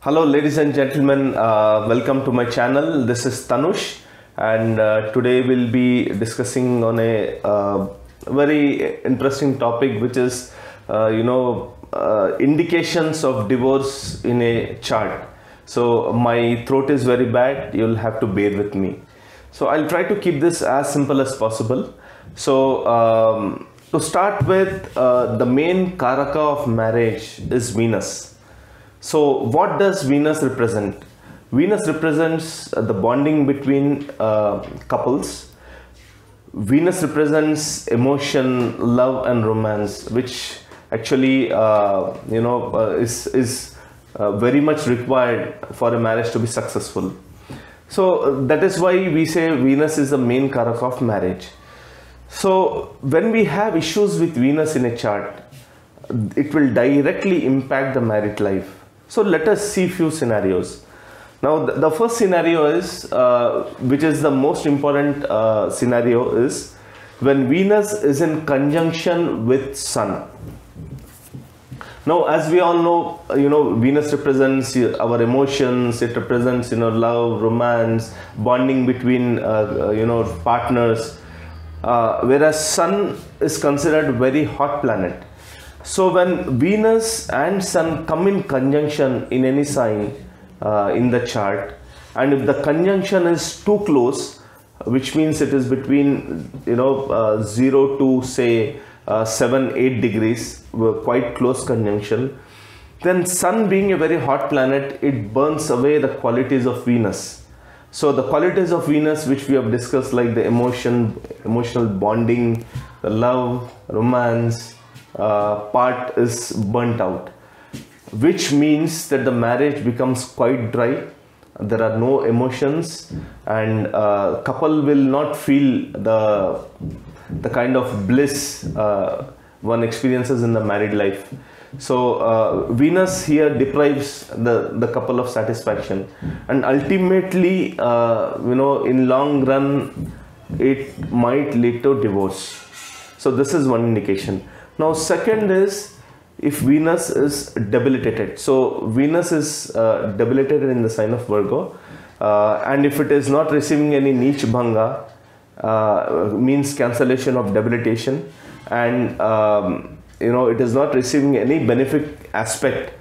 Hello, ladies and gentlemen. Welcome to my channel. This is Tanush, and today we'll be discussing on a very interesting topic, which is, indications of divorce in a chart. So my throat is very bad. You'll have to bear with me. So I'll try to keep this as simple as possible. So to start with, the main karaka of marriage is Venus. So what does Venus represent? Venus represents the bonding between couples. Venus represents emotion, love and romance, which actually is very much required for a marriage to be successful. So that is why we say Venus is the main karaka of marriage. So when we have issues with Venus in a chart, it will directly impact the married life. So let us see few scenarios. Now the first scenario is, which is the most important scenario, is when Venus is in conjunction with Sun. Now as we all know, Venus represents our emotions, it represents love, romance, bonding between partners, whereas Sun is considered very hot planet. So when Venus and Sun come in conjunction in any sign in the chart, and if the conjunction is too close, which means it is between 0 to say 7-8 degrees, quite close conjunction, then Sun being a very hot planet, it burns away the qualities of Venus. So the qualities of Venus which we have discussed, like the emotional bonding, the love, romance, part is burnt out, which means that the marriage becomes quite dry. There are no emotions, and couple will not feel the kind of bliss one experiences in the married life. So Venus here deprives the couple of satisfaction, and ultimately in long run it might lead to divorce. So this is one indication. Now second is if Venus is debilitated. So Venus is debilitated in the sign of Virgo, and if it is not receiving any Neech Bhanga, means cancellation of debilitation, and it is not receiving any benefic aspect,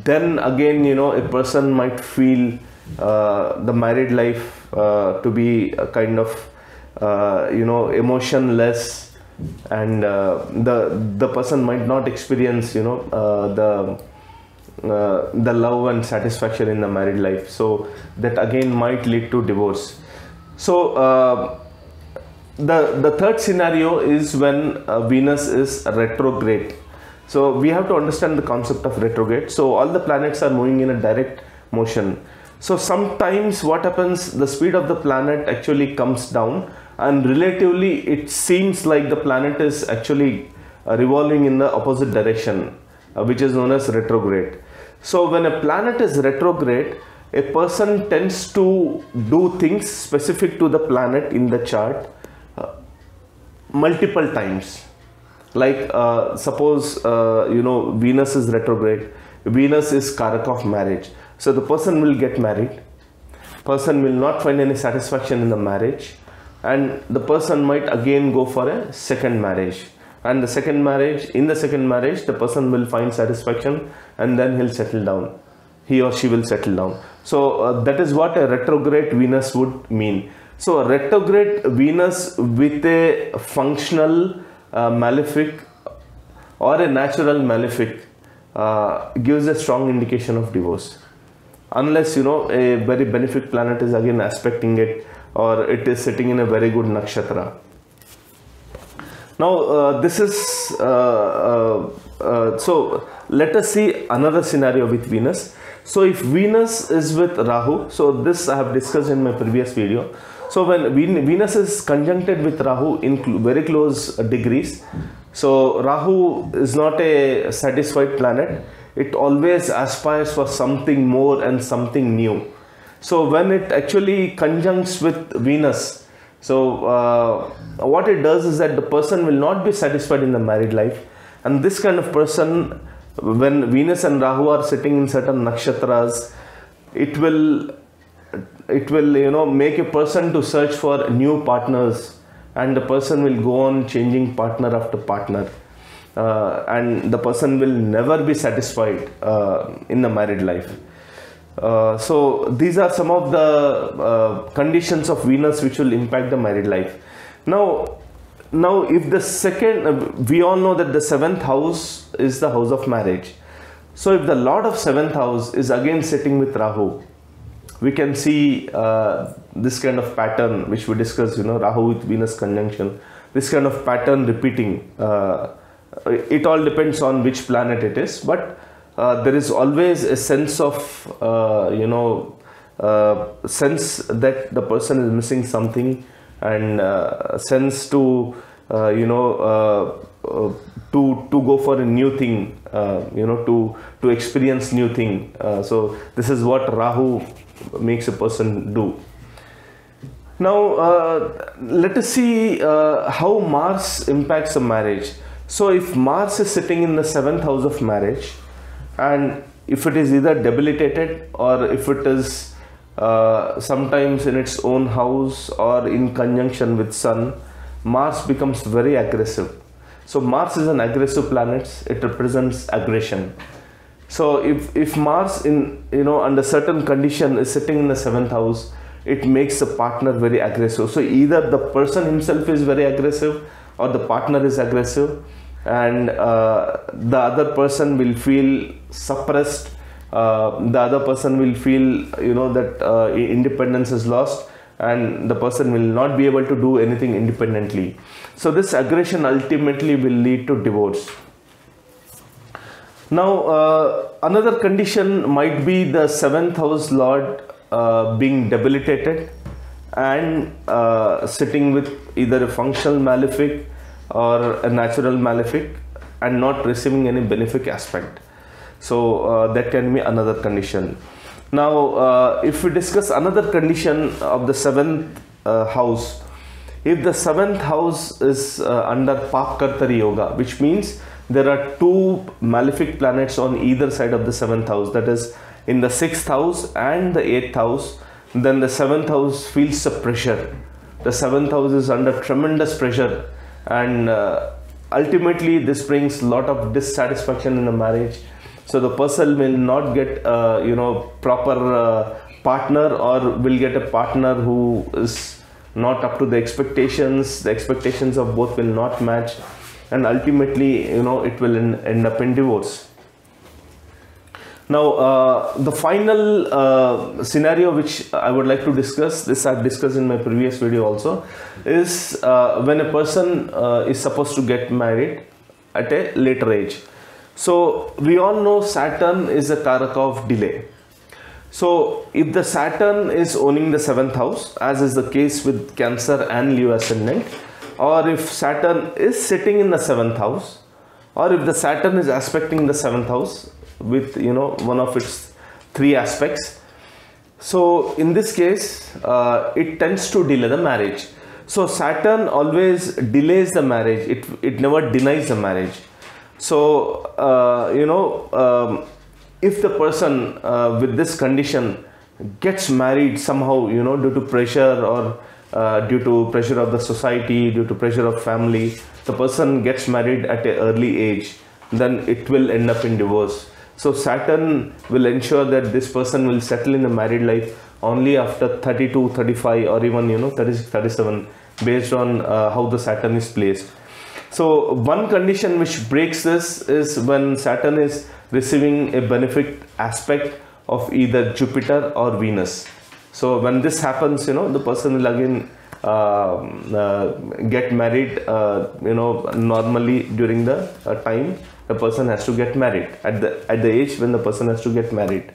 then again a person might feel the married life to be a kind of emotionless, and the person might not experience the love and satisfaction in the married life. So that again might lead to divorce. So the third scenario is when Venus is retrograde. So we have to understand the concept of retrograde. So all the planets are moving in a direct motion. So sometimes what happens, the speed of the planet actually comes down, and relatively it seems like the planet is actually revolving in the opposite direction, which is known as retrograde. So when a planet is retrograde, a person tends to do things specific to the planet in the chart multiple times. Like suppose Venus is retrograde, Venus is karaka of marriage. So the person will get married, person will not find any satisfaction in the marriage, and the person might again go for a second marriage, and in the second marriage the person will find satisfaction, and then he'll settle down, he or she will settle down. So that is what a retrograde Venus would mean. So a retrograde Venus with a functional malefic or a natural malefic gives a strong indication of divorce, unless a very benefic planet is again aspecting it, or it is sitting in a very good nakshatra. Now this is so let us see another scenario with Venus. So if Venus is with Rahu, so this I have discussed in my previous video. So when Venus is conjuncted with Rahu in very close degrees, so Rahu is not a satisfied planet. It always aspires for something more and something new. So when it actually conjuncts with Venus, so what it does is that the person will not be satisfied in the married life, and this kind of person when Venus and Rahu are sitting in certain nakshatras, it will make a person to search for new partners, and the person will go on changing partner after partner, and the person will never be satisfied in the married life. So these are some of the conditions of Venus which will impact the married life. Now if the second, we all know that the 7th house is the house of marriage. So if the Lord of 7th house is again sitting with Rahu, we can see this kind of pattern which we discussed, Rahu with Venus conjunction, this kind of pattern repeating. It all depends on which planet it is, but there is always a sense of sense that the person is missing something, and sense to to go for a new thing, to experience new thing. So this is what Rahu makes a person do. Now let us see how Mars impacts a marriage. So if Mars is sitting in the 7th house of marriage, and if it is either debilitated, or if it is sometimes in its own house or in conjunction with Sun, Mars becomes very aggressive. So Mars is an aggressive planet. It represents aggression. So if Mars in under certain condition is sitting in the 7th house, it makes the partner very aggressive. So either the person himself is very aggressive, or the partner is aggressive, and the other person will feel suppressed. The other person will feel that independence is lost, and the person will not be able to do anything independently. So this aggression ultimately will lead to divorce. Now another condition might be the 7th house Lord being debilitated and sitting with either a functional malefic or a natural malefic, and not receiving any benefic aspect. So that can be another condition. Now if we discuss another condition of the 7th house, if the 7th house is under Papkartari Yoga, which means there are 2 malefic planets on either side of the 7th house, that is in the 6th house and the 8th house, then the 7th house feels the pressure. The 7th house is under tremendous pressure, and ultimately this brings a lot of dissatisfaction in the marriage. So the person will not get proper partner, or will get a partner who is not up to the expectations. The expectations of both will not match, and ultimately it will end up in divorce. Now the final scenario which I would like to discuss, this I've discussed in my previous video also, is when a person is supposed to get married at a later age. So we all know Saturn is a karaka of delay. So if the Saturn is owning the 7th house, as is the case with Cancer and Leo ascendant, or if Saturn is sitting in the 7th house, or if the Saturn is aspecting the 7th house with one of its 3 aspects, so in this case it tends to delay the marriage. So Saturn always delays the marriage, it never denies the marriage. So if the person with this condition gets married somehow, due to pressure, or due to pressure of the society, due to pressure of family, the person gets married at an early age, then it will end up in divorce. So Saturn will ensure that this person will settle in the married life only after 32, 35, or even 36, 37, based on how the Saturn is placed. So one condition which breaks this is when Saturn is receiving a benefic aspect of either Jupiter or Venus. So when this happens, the person will again get married. Normally during the time the person has to get married, at the age when the person has to get married.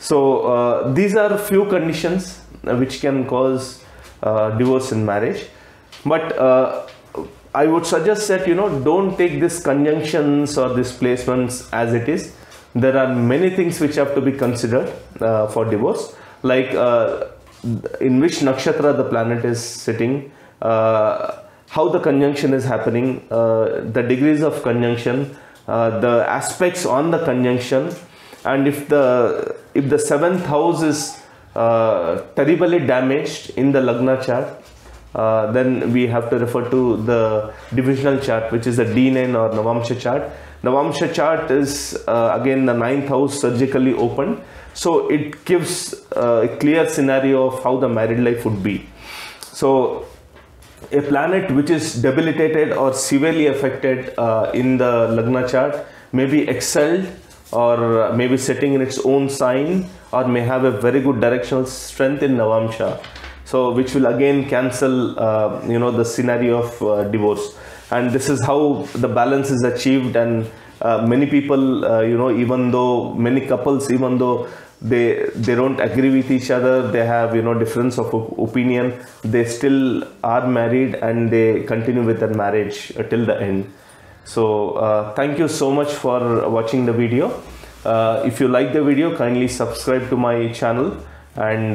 So these are few conditions which can cause divorce in marriage. But I would suggest that don't take these conjunctions or these placements as it is. There are many things which have to be considered for divorce, like in which nakshatra the planet is sitting, how the conjunction is happening, the degrees of conjunction, the aspects on the conjunction, and if the seventh house is terribly damaged in the Lagna chart, then we have to refer to the divisional chart, which is the D9 or Navamsha chart. Navamsha chart is again the 9th house surgically opened, so it gives a clear scenario of how the married life would be. So a planet which is debilitated or severely affected in the Lagna chart may be excelled, or maybe sitting in its own sign, or may have a very good directional strength in Navamsha, so which will again cancel the scenario of divorce. And this is how the balance is achieved. And many people, even though many couples, even though they don't agree with each other, they have difference of opinion, they still are married and they continue with their marriage till the end. So thank you so much for watching the video. If you like the video, kindly subscribe to my channel, and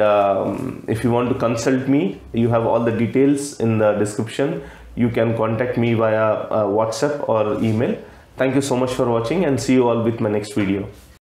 if you want to consult me, you have all the details in the description. You can contact me via WhatsApp or email. Thank you so much for watching, and see you all with my next video.